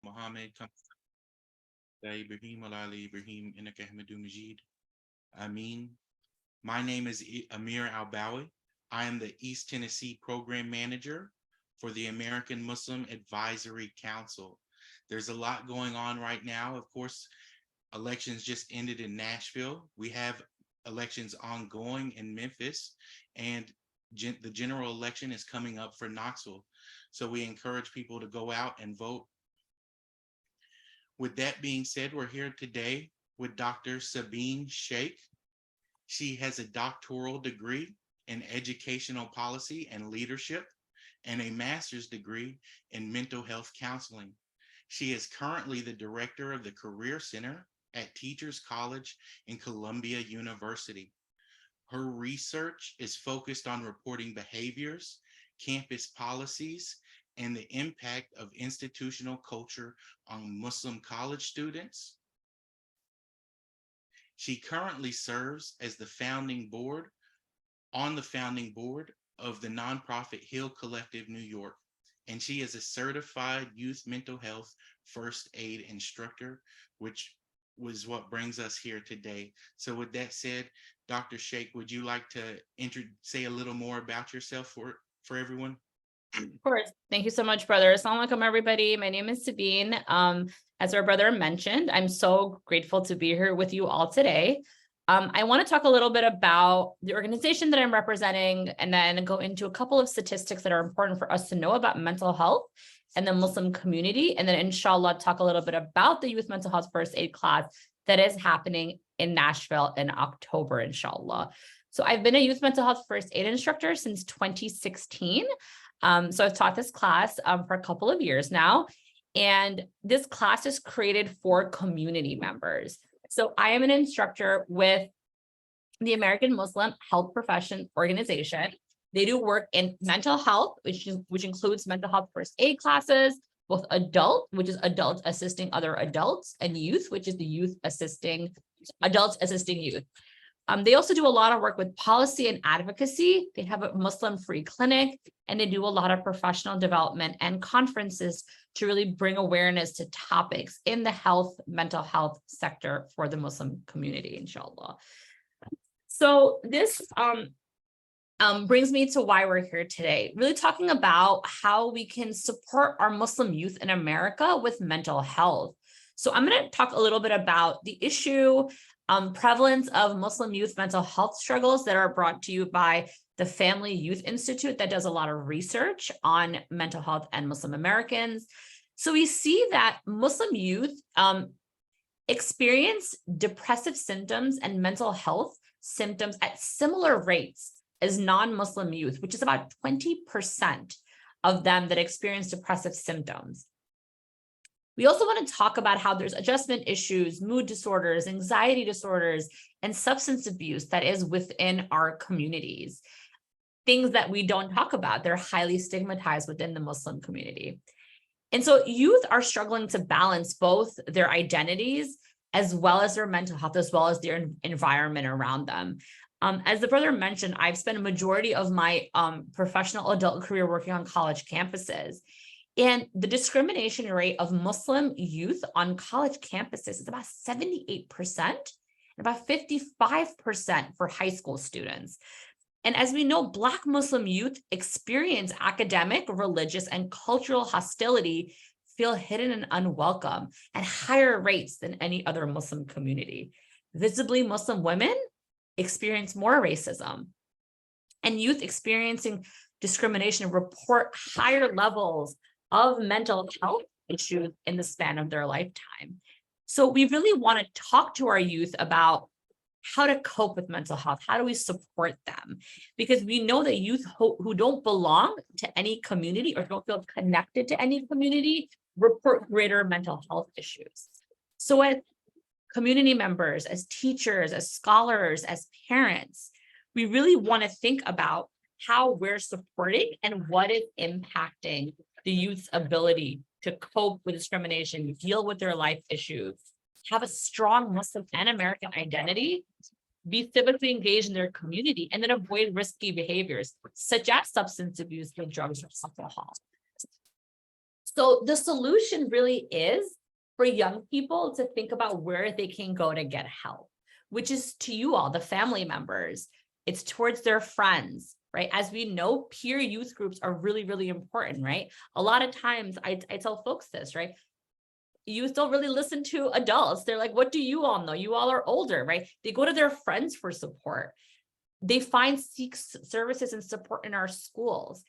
Muhammad Ibrahim Alali Ibrahim Inaka Hamadu Majid. Amin. My name is Amir Albawi. I am the East Tennessee Program Manager for the American Muslim Advisory Council. There's a lot going on right now. Of course, elections just ended in Nashville. We have elections ongoing in Memphis, and the general election is coming up for Knoxville. So we encourage people to go out and vote. With that being said, we're here today with Dr. Sabeen Sheikh. She has a doctoral degree in educational policy and leadership and a master's degree in mental health counseling. She is currently the director of the Career Center at Teachers College in Columbia University. Her research is focused on reporting behaviors, campus policies, and the impact of institutional culture on Muslim college students. She currently serves as the founding board of the nonprofit Hill Collective New York, and she is a certified youth mental health first aid instructor, which was what brings us here today. So with that said, Dr. Sheikh, would you like to say a little more about yourself for everyone? Of course. Thank you so much, brother. Assalamu alaikum, everybody. My name is Sabeen. As our brother mentioned, I'm so grateful to be here with you all today. I want to talk a little bit about the organization that I'm representing and then go into a couple of statistics that are important for us to know about mental health and the Muslim community. And then inshallah, talk a little bit about the youth mental health first aid class that is happening in Nashville in October, inshallah. So I've been a youth mental health first aid instructor since 2016. So I've taught this class for a couple of years now, and this class is created for community members. So I am an instructor with the American Muslim Health Profession Organization. They do work in mental health, which includes mental health first aid classes, both adult, which is adults assisting other adults, and youth, which is the youth assisting adults assisting youth. They also do a lot of work with policy and advocacy. They have a Muslim-free clinic, and they do a lot of professional development and conferences to really bring awareness to topics in the mental health sector for the Muslim community, inshallah. So this brings me to why we're here today, really talking about how we can support our Muslim youth in America with mental health. So I'm going to talk a little bit about the issue, prevalence of Muslim youth mental health struggles that are brought to you by the Family Youth Institute that does a lot of research on mental health and Muslim Americans. So we see that Muslim youth experience depressive symptoms and mental health symptoms at similar rates as non-Muslim youth, which is about 20% of them that experience depressive symptoms. We also want to talk about how there's adjustment issues, mood disorders, anxiety disorders, and substance abuse that is within our communities. Things that we don't talk about, they're highly stigmatized within the Muslim community. And so youth are struggling to balance both their identities as well as their mental health, as well as their environment around them. As the brother mentioned, I've spent a majority of my professional adult career working on college campuses. And the discrimination rate of Muslim youth on college campuses is about 78% and about 55% for high school students. And as we know, Black Muslim youth experience academic, religious, and cultural hostility, feel hidden and unwelcome at higher rates than any other Muslim community. Visibly Muslim women experience more racism, and youth experiencing discrimination report higher levels of mental health issues in the span of their lifetime. So we really want to talk to our youth about how to cope with mental health. How do we support them? Because we know that youth who don't belong to any community or don't feel connected to any community report greater mental health issues. So as community members, as teachers, as scholars, as parents, we really want to think about how we're supporting and what is impacting the youth's ability to cope with discrimination, deal with their life issues, have a strong Muslim and American identity, be civically engaged in their community, and then avoid risky behaviors such as substance abuse, drugs, or alcohol. So the solution really is for young people to think about where they can go to get help, which is to you all, the family members. It's towards their friends, right? As we know, peer youth groups are really, really important, right? A lot of times I tell folks this, right? Youth don't really listen to adults. They're like, what do you all know? You all are older, right? They go to their friends for support. They seek services and support in our schools,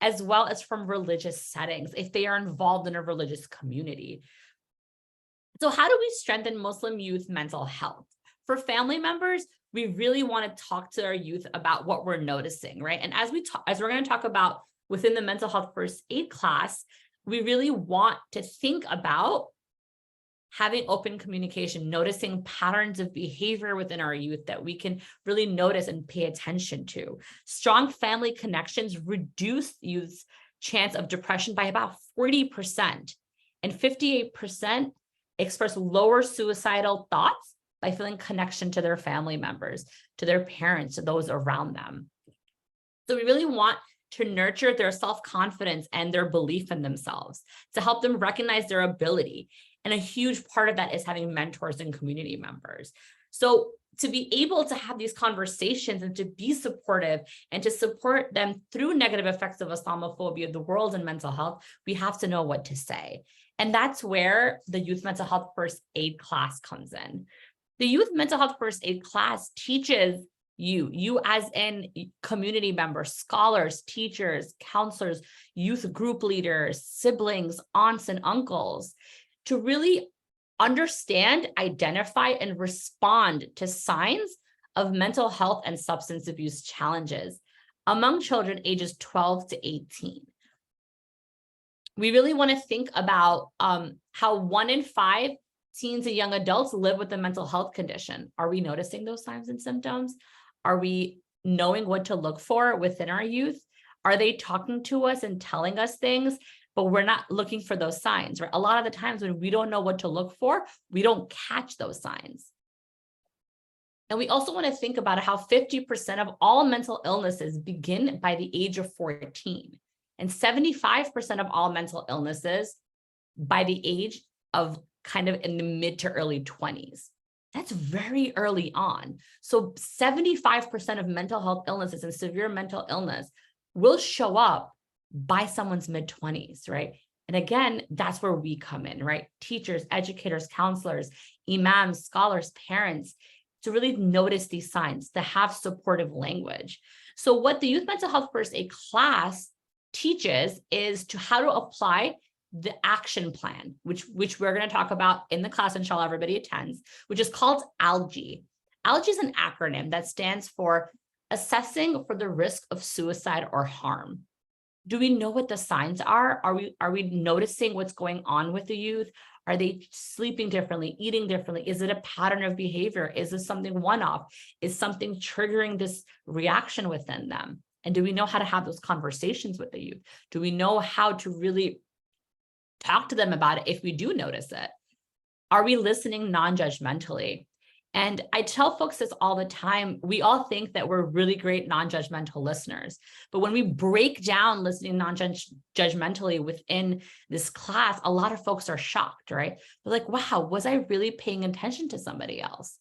as well as from religious settings, if they are involved in a religious community. So how do we strengthen Muslim youth mental health? For family members, we really want to talk to our youth about what we're noticing, right? And as we're going to talk about within the mental health first aid class, we really want to think about having open communication, noticing patterns of behavior within our youth that we can really notice and pay attention to. Strong family connections reduce youth's chance of depression by about 40%, and 58% express lower suicidal thoughts by feeling connection to their family members, to their parents, to those around them. So we really want to nurture their self-confidence and their belief in themselves, to help them recognize their ability. And a huge part of that is having mentors and community members. So to be able to have these conversations and to be supportive and to support them through negative effects of Islamophobia, the world, and mental health, we have to know what to say. And that's where the youth mental health first aid class comes in. The youth mental health first aid class teaches you as in community members, scholars, teachers, counselors, youth group leaders, siblings, aunts, and uncles, to really understand, identify, and respond to signs of mental health and substance abuse challenges among children ages 12 to 18. We really want to think about how 1 in 5 teens and young adults live with a mental health condition. Are we noticing those signs and symptoms? Are we knowing what to look for within our youth? Are they talking to us and telling us things, but we're not looking for those signs, right? A lot of the times when we don't know what to look for, we don't catch those signs. And we also want to think about how 50% of all mental illnesses begin by the age of 14, and 75% of all mental illnesses by the age of kind of in the mid to early 20s. That's very early on. So 75% of mental health illnesses and severe mental illness will show up by someone's mid-20s, right? And again, that's where we come in, right? Teachers, educators, counselors, imams, scholars, parents, to really notice these signs, to have supportive language. So what the Youth Mental Health First Aid class teaches is to how to apply the action plan, which we're going to talk about in the class, inshallah, everybody attends, which is called ALGE. ALGE is an acronym that stands for Assessing for the Risk of Suicide or Harm. Do we know what the signs are? Are we noticing what's going on with the youth? Are they sleeping differently, eating differently? Is it a pattern of behavior? Is this something one-off? Is something triggering this reaction within them? And do we know how to have those conversations with the youth? Do we know how to really talk to them about it if we do notice it? Are we listening non-judgmentally? And I tell folks this all the time. We all think that we're really great non-judgmental listeners, but when we break down listening non-judgmentally within this class, a lot of folks are shocked, right? They're like, wow, was I really paying attention to somebody else?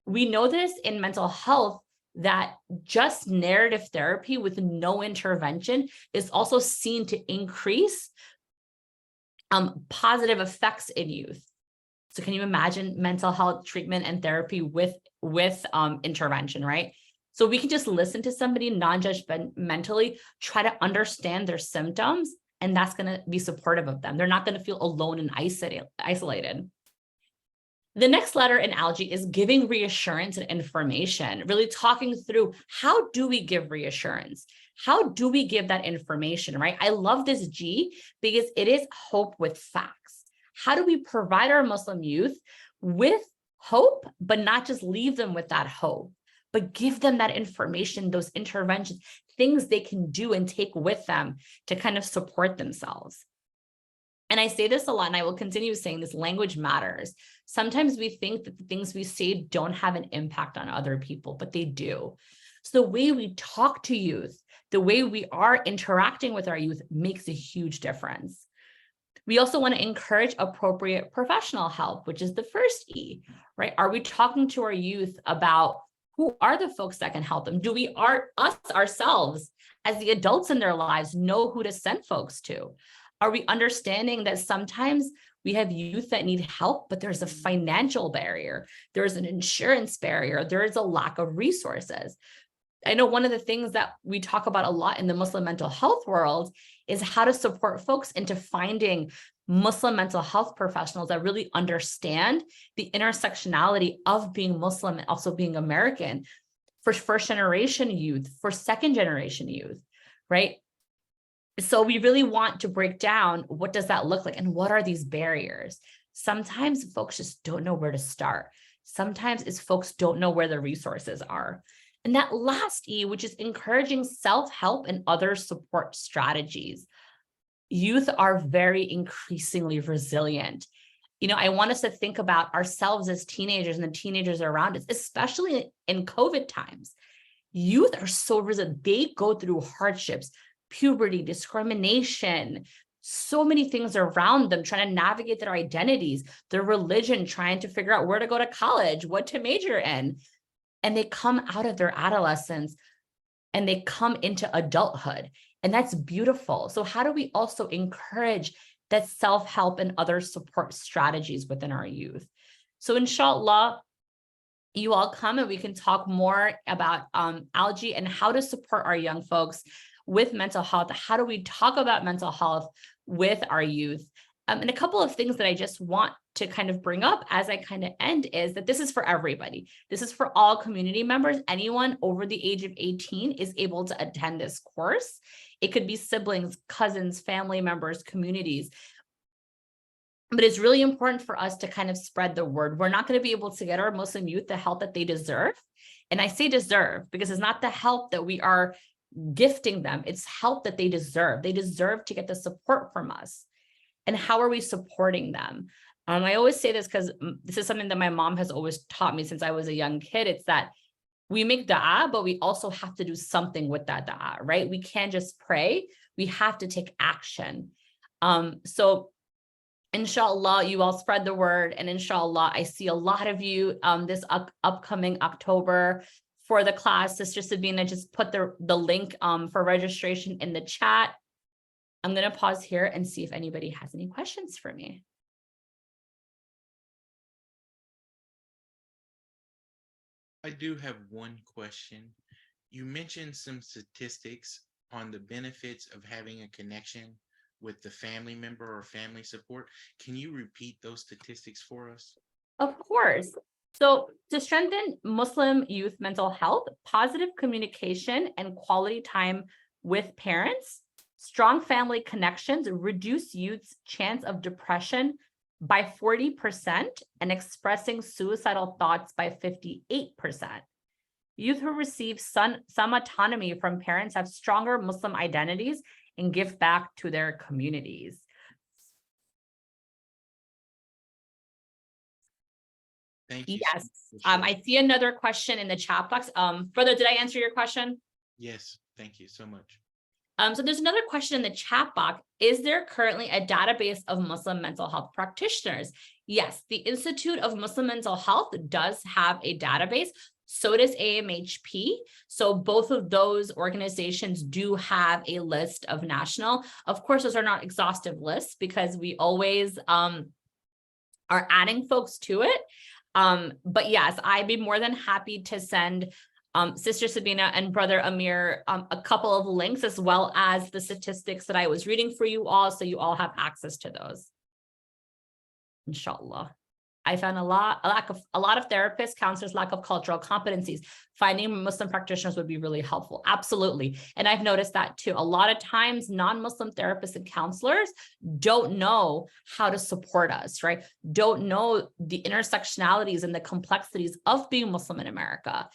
We know this in mental health, that just narrative therapy with no intervention is also seen to increase positive effects in youth. So can you imagine mental health treatment and therapy with intervention, right? So we can just listen to somebody non-judgmentally, try to understand their symptoms, and that's going to be supportive of them. They're not going to feel alone and isolated. The next letter in ALGE is giving reassurance and information, really talking through how do we give reassurance? How do we give that information, right? I love this G because it is hope with facts. How do we provide our Muslim youth with hope, but not just leave them with that hope, but give them that information, those interventions, things they can do and take with them to kind of support themselves. And I say this a lot, and I will continue saying this, language matters. Sometimes we think that the things we say don't have an impact on other people, but they do. So the way we talk to youth, the way we are interacting with our youth makes a huge difference. We also want to encourage appropriate professional help, which is the first E, right? Are we talking to our youth about who are the folks that can help them? Do we us ourselves as the adults in their lives know who to send folks to? Are we understanding that sometimes we have youth that need help, but there's a financial barrier, there's an insurance barrier, there is a lack of resources? I know one of the things that we talk about a lot in the Muslim mental health world is how to support folks into finding Muslim mental health professionals that really understand the intersectionality of being Muslim and also being American for first generation youth, for second generation youth, right? So we really want to break down what does that look like and what are these barriers? Sometimes folks just don't know where to start. Sometimes it's folks don't know where the resources are. And that last E, which is encouraging self-help and other support strategies. Youth are very increasingly resilient. I want us to think about ourselves as teenagers and the teenagers around us, especially in COVID times. Youth are so resilient. They go through hardships, puberty, discrimination, so many things around them, trying to navigate their identities, their religion, trying to figure out where to go to college, what to major in. And they come out of their adolescence and they come into adulthood. And that's beautiful. So how do we also encourage that self-help and other support strategies within our youth? So inshallah, you all come and we can talk more about Algie and how to support our young folks with mental health. How do we talk about mental health with our youth? And a couple of things that I just want to kind of bring up as I kind of end is that this is for everybody. This is for all community members. Anyone over the age of 18 is able to attend this course. It could be siblings, cousins, family members, communities. But it's really important for us to kind of spread the word. We're not going to be able to get our Muslim youth the help that they deserve. And I say deserve because it's not the help that we are gifting them. It's help that they deserve. They deserve to get the support from us. And how are we supporting them? I always say this because this is something that my mom has always taught me since I was a young kid. It's that we make dua, but we also have to do something with that dua, right? We can't just pray. We have to take action. So inshallah, you all spread the word. And inshallah, I see a lot of you this upcoming October for the class. Sister Sabina just put the link for registration in the chat. I'm going to pause here and see if anybody has any questions for me. I do have one question. You mentioned some statistics on the benefits of having a connection with the family member or family support. Can you repeat those statistics for us? Of course. So to strengthen Muslim youth mental health, positive communication and quality time with parents, strong family connections reduce youth's chance of depression by 40% and expressing suicidal thoughts by 58%. Youth who receive some autonomy from parents have stronger Muslim identities and give back to their communities. Thank you. Yes. I see another question in the chat box. Brother, did I answer your question? Yes, thank you so much. So there's another question in the chat box. Is there currently a database of Muslim mental health practitioners? Yes, the Institute of Muslim Mental Health does have a database. So does AMHP. So both of those organizations do have a list of national. Of course, those are not exhaustive lists because we always are adding folks to it. But yes, I'd be more than happy to send Sister Sabina and Brother Amir a couple of links as well as the statistics that I was reading for you all, so you all have access to those. Inshallah. I found a lot of therapists, counselors, lack of cultural competencies. Finding Muslim practitioners would be really helpful. Absolutely. And I've noticed that too. A lot of times non-Muslim therapists and counselors don't know how to support us, right? Don't know the intersectionalities and the complexities of being Muslim in America.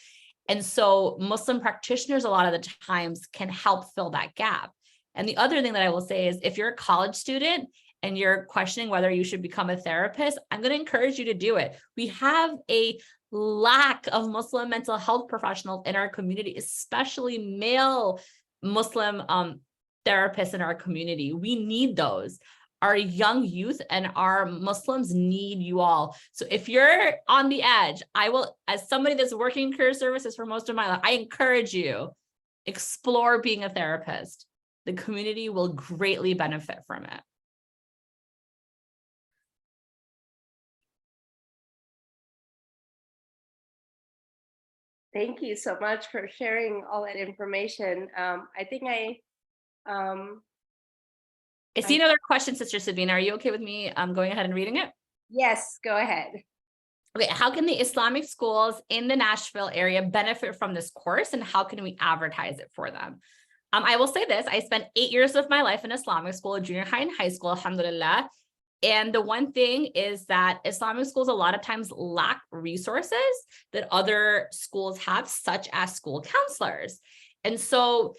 And so Muslim practitioners a lot of the times can help fill that gap. And the other thing that I will say is if you're a college student and you're questioning whether you should become a therapist, I'm going to encourage you to do it. We have a lack of Muslim mental health professionals in our community, especially male Muslim therapists in our community. We need those. our young youth and our Muslims need you all. So if you're on the edge, I will, as somebody that's working in career services for most of my life, I encourage you, explore being a therapist. The community will greatly benefit from it. Thank you so much for sharing all that information. I think I see another question, Sister Sabina. Are you okay with me going ahead and reading it? Yes, go ahead. Okay, how can the Islamic schools in the Nashville area benefit from this course, and how can we advertise it for them? I will say this, I spent 8 years of my life in Islamic school, junior high and high school, alhamdulillah. And the one thing is that Islamic schools a lot of times lack resources that other schools have, such as school counselors. And so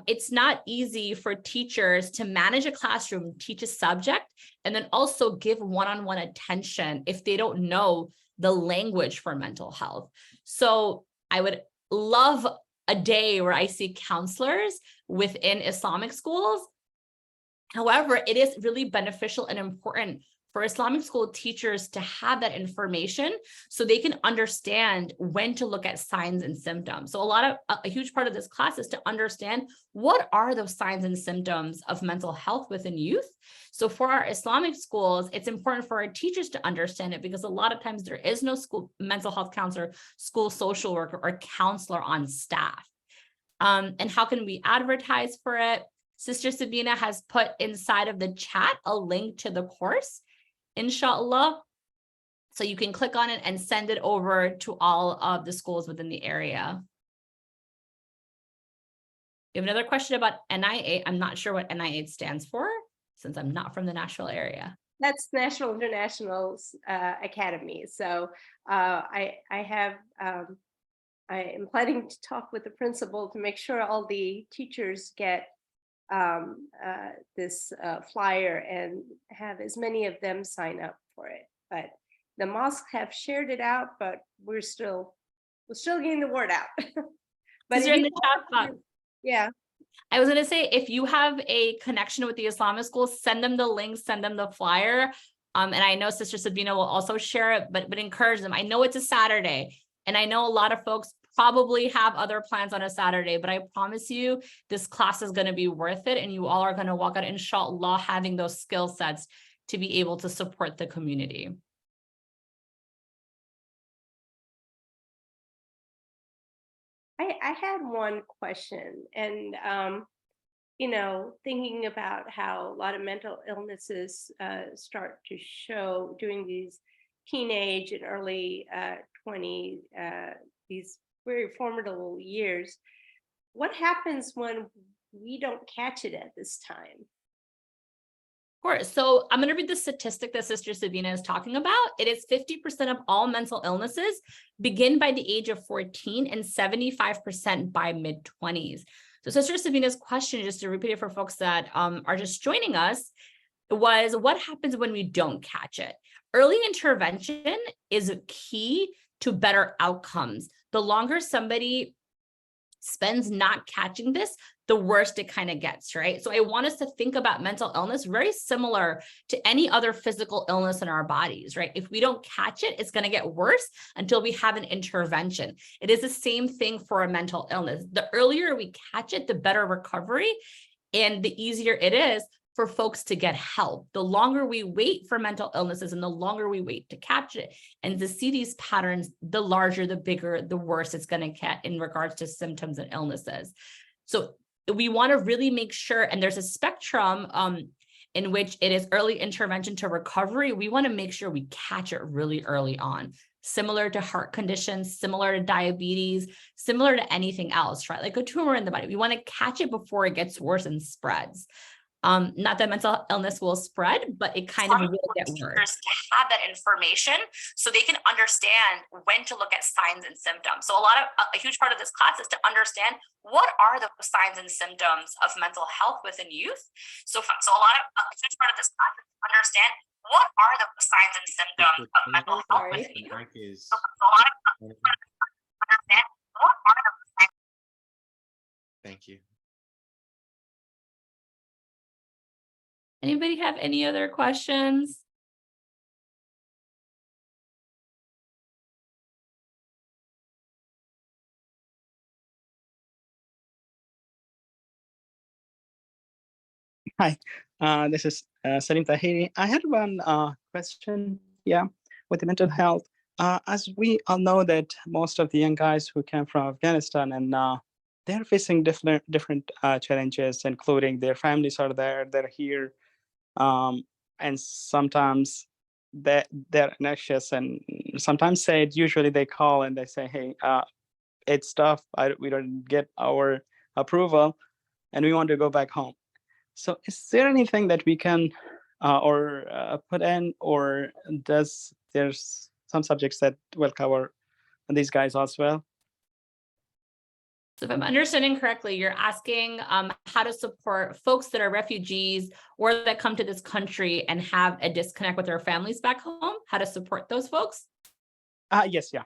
it's not easy for teachers to manage a classroom, teach a subject, and then also give one-on-one attention if they don't know the language for mental health. So I would love a day where I see counselors within Islamic schools. However, it is really beneficial and important for Islamic school teachers to have that information so they can understand when to look at signs and symptoms. So a huge part of this class is to understand what are those signs and symptoms of mental health within youth. So for our Islamic schools, it's important for our teachers to understand it, because a lot of times there is no school mental health counselor, school social worker, or counselor on staff. And how can we advertise for it? Sister Sabina has put inside of the chat a link to the course, inshallah. So you can click on it and send it over to all of the schools within the area. You have another question about NI8. I'm not sure what NI8 stands for, since I'm not from the Nashville area. That's National International Academy. So I am planning to talk with the principal to make sure all the teachers get this flyer and have as many of them sign up for it. But the mosques have shared it out, but we're still getting the word out. But In the chat box. Yeah. I was going to say, if you have a connection with the Islamic schools, send them the link, send them the flyer. And I know Sister Sabina will also share it, but encourage them. I know it's a Saturday, and I know a lot of folks probably have other plans on a Saturday, but I promise you this class is going to be worth it, and you all are going to walk out, inshallah, having those skill sets to be able to support the community. I had one question, and thinking about how a lot of mental illnesses start to show during these teenage and early 20s, these very formidable years. What happens when we don't catch it at this time? Of course. So I'm going to read the statistic that Sister Sabina is talking about. It is 50% of all mental illnesses begin by the age of 14 and 75% by mid-20s. So Sister Sabina's question, just to repeat it for folks that are just joining us, was what happens when we don't catch it? Early intervention is key to better outcomes. The longer somebody spends not catching this, the worse it kind of gets, right? So I want us to think about mental illness very similar to any other physical illness in our bodies, right? If we don't catch it, it's going to get worse until we have an intervention. It is the same thing for a mental illness. The earlier we catch it, the better recovery, and the easier it is for folks to get help. The longer we wait for mental illnesses and the longer we wait to catch it and to see these patterns, the larger, the bigger, the worse it's going to get in regards to symptoms and illnesses. So we want to really make sure, and there's a spectrum in which it is early intervention to recovery. We want to make sure we catch it really early on, similar to heart conditions, similar to diabetes, similar to anything else, right? Like a tumor in the body. We want to catch it before it gets worse and spreads. Not that mental illness will spread, but it kind of will get worse. To have that information so they can understand when to look at signs and symptoms. So a huge part of this class is to understand what are the signs and symptoms of mental health within youth. So a huge part of this class is to understand what are the signs and symptoms of mental health within youth. So understand what are the signs. Thank you. Anybody have any other questions? Hi, this is Salim Tahiri. I had one question, yeah, with the mental health. As we all know that most of the young guys who came from Afghanistan and they're facing different challenges, including their families are there, they're here, and sometimes they're anxious and sometimes say it. Usually they call and they say, "Hey, it's tough. We don't get our approval, and we want to go back home." So is there anything that we can put in, or there's some subjects that will cover these guys as well? So if I'm understanding correctly, you're asking how to support folks that are refugees or that come to this country and have a disconnect with their families back home, how to support those folks? Yes, yeah.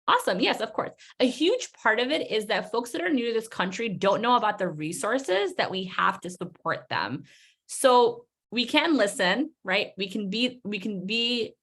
Awesome. Yes, of course. A huge part of it is that folks that are new to this country don't know about the resources that we have to support them. So we can listen, right? We can be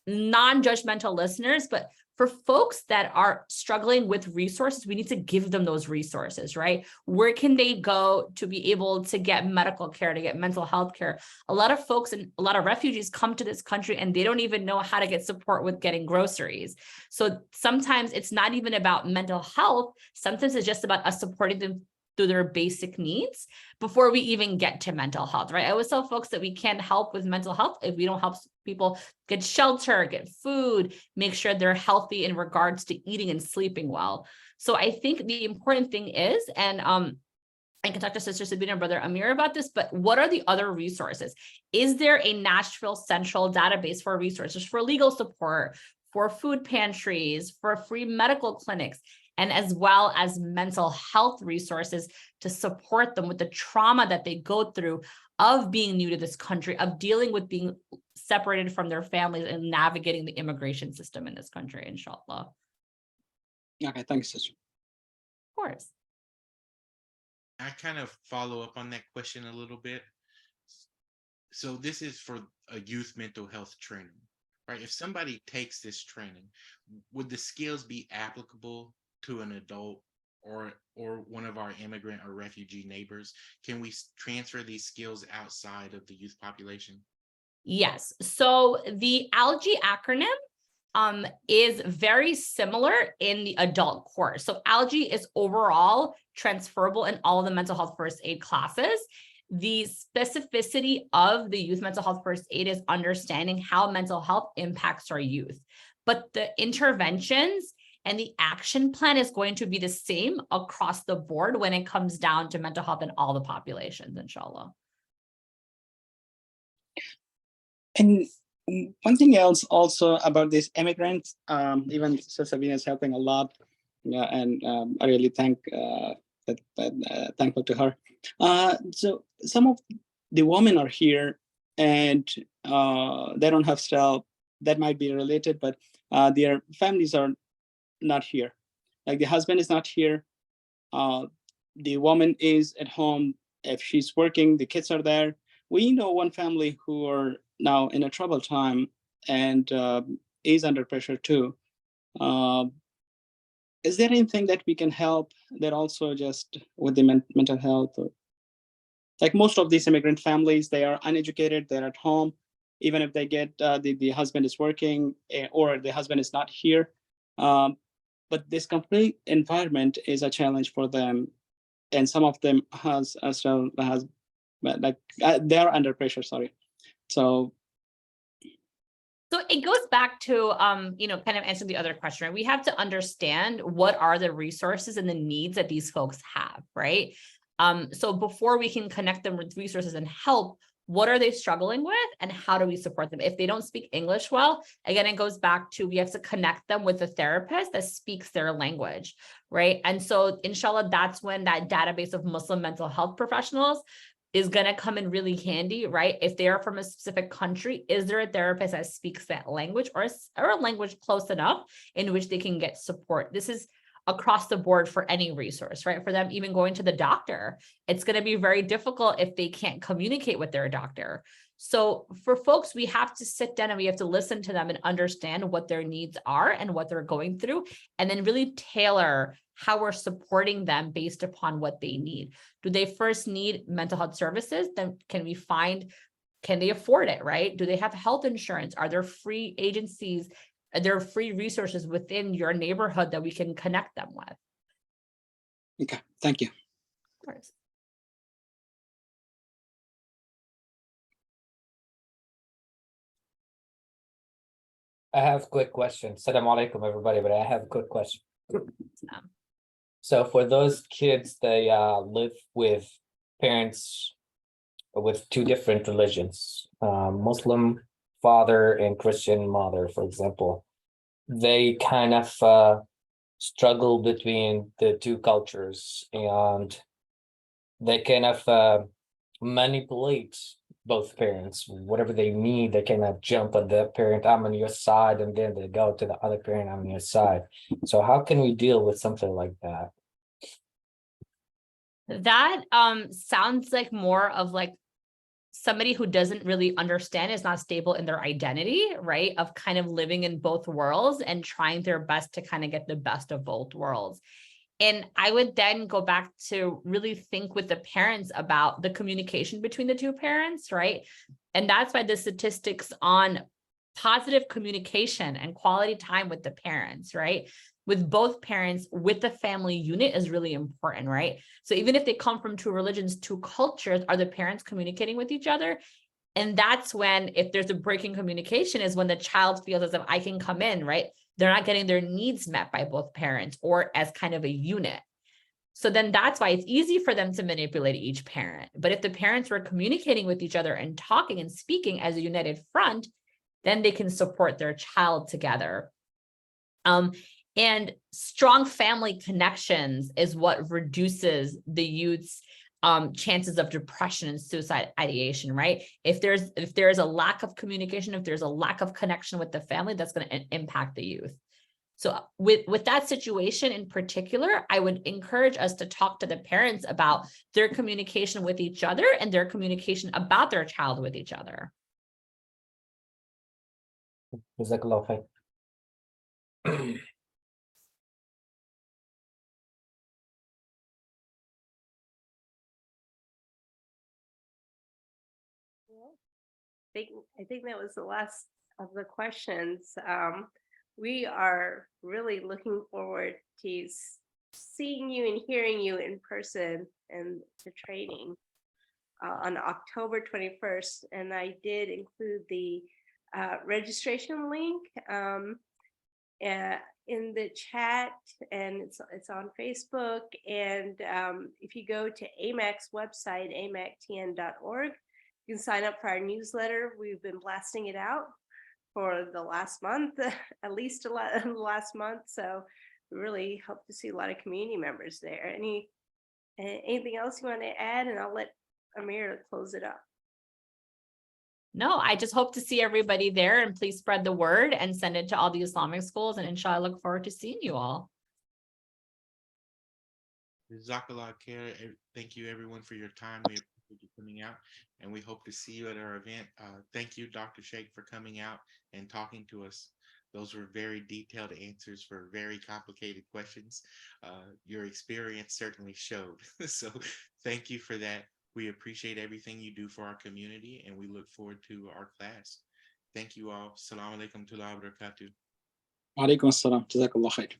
non-judgmental listeners, but for folks that are struggling with resources, we need to give them those resources, right? Where can they go to be able to get medical care, to get mental health care? A lot of folks and a lot of refugees come to this country and they don't even know how to get support with getting groceries. So sometimes it's not even about mental health. Sometimes it's just about us supporting them through their basic needs before we even get to mental health, right? I always tell folks that we can't help with mental health if we don't help people get shelter, get food, make sure they're healthy in regards to eating and sleeping well. So I think the important thing is, and I can talk to Sister Sabeen and Brother Amir about this, but what are the other resources? Is there a Nashville central database for resources, for legal support, for food pantries, for free medical clinics, and as well as mental health resources to support them with the trauma that they go through of being new to this country, of dealing with being separated from their families and navigating the immigration system in this country, inshallah. Okay, thanks, sister. Of course. I kind of follow up on that question a little bit. So this is for a youth mental health training, right? If somebody takes this training, would the skills be applicable to an adult or one of our immigrant or refugee neighbors? Can we transfer these skills outside of the youth population? Yes. So the ALGE acronym is very similar in the adult course. So ALGE is overall transferable in all of the mental health first aid classes. The specificity of the youth mental health first aid is understanding how mental health impacts our youth. But the interventions and the action plan is going to be the same across the board when it comes down to mental health in all the populations, inshallah. And one thing else also about these immigrants, even Sister Sabina is helping a lot, yeah, and I really thankful to her. So some of the women are here and they don't have still, that might be related, but their families are not here. Like the husband is not here. The woman is at home. If she's working, the kids are there. We know one family who are now in a troubled time and is under pressure too. Is there anything that we can help that also just with the mental health? Or, like most of these immigrant families, they are uneducated, they're at home. Even if they get the husband is working or the husband is not here. But this complete environment is a challenge for them. And some of them they're under pressure, sorry. So it goes back to, kind of answer the other question, right? We have to understand what are the resources and the needs that these folks have, right? So before we can connect them with resources and help, what are they struggling with and how do we support them? If they don't speak English well, again, it goes back to, we have to connect them with a therapist that speaks their language, right? And so inshallah, that's when that database of Muslim mental health professionals is going to come in really handy, right? If they are from a specific country, is there a therapist that speaks that language or a language close enough in which they can get support? This is across the board for any resource, right? For them, even going to the doctor, it's going to be very difficult if they can't communicate with their doctor. So for folks, we have to sit down and we have to listen to them and understand what their needs are and what they're going through, and then really tailor how we're supporting them based upon what they need. Do they first need mental health services? Then can they afford it, right? Do they have health insurance? Are there free agencies? Are there free resources within your neighborhood that we can connect them with? Okay, thank you. Of course. I have a quick question. Assalamu alaikum, everybody, but I have a quick question. So for those kids, they live with parents with two different religions, Muslim father and Christian mother, for example. They kind of struggle between the two cultures, and they kind of manipulate both parents. Whatever they need, they cannot jump on the parent, I'm on your side, and then they go to the other parent, I'm on your side. So how can we deal with something like that? That sounds like more of like somebody who doesn't really understand, is not stable in their identity, right? Of kind of living in both worlds and trying their best to kind of get the best of both worlds. And I would then go back to really think with the parents about the communication between the two parents, right? And that's why the statistics on positive communication and quality time with the parents, right? With both parents, with the family unit is really important, right? So even if they come from two religions, two cultures, are the parents communicating with each other? And that's when, if there's a break in communication, is when the child feels as if I can come in, right? They're not getting their needs met by both parents or as kind of a unit. So then that's why it's easy for them to manipulate each parent. But if the parents were communicating with each other and talking and speaking as a united front, then they can support their child together. And strong family connections is what reduces the youth's chances of depression and suicide ideation, right? If there's a lack of communication, if there's a lack of connection with the family, that's going to impact the youth. So with that situation in particular, I would encourage us to talk to the parents about their communication with each other and their communication about their child with each other. Jazakallah khair. I think that was the last of the questions. We are really looking forward to seeing you and hearing you in person and the training on October 21st. And I did include the registration link in the chat, and it's on Facebook. And if you go to AMAC's website, amactn.org, you can sign up for our newsletter. We've been blasting it out for the last month, at least the last month. So we really hope to see a lot of community members there. Anything else you want to add? And I'll let Amir close it up. No, I just hope to see everybody there, and please spread the word and send it to all the Islamic schools. And inshallah, I look forward to seeing you all. Jazakallah khair. Thank you everyone for your time. We appreciate you coming out, and we hope to see you at our event. Thank you, Dr. Sheikh, for coming out and talking to us. Those were very detailed answers for very complicated questions. Your experience certainly showed. So thank you for that. We appreciate everything you do for our community, and we look forward to our class. Thank you all. Assalamu alaikum wa rahmatullahi wa barakatuh. Wa alaikum assalam. Jazakallah khair.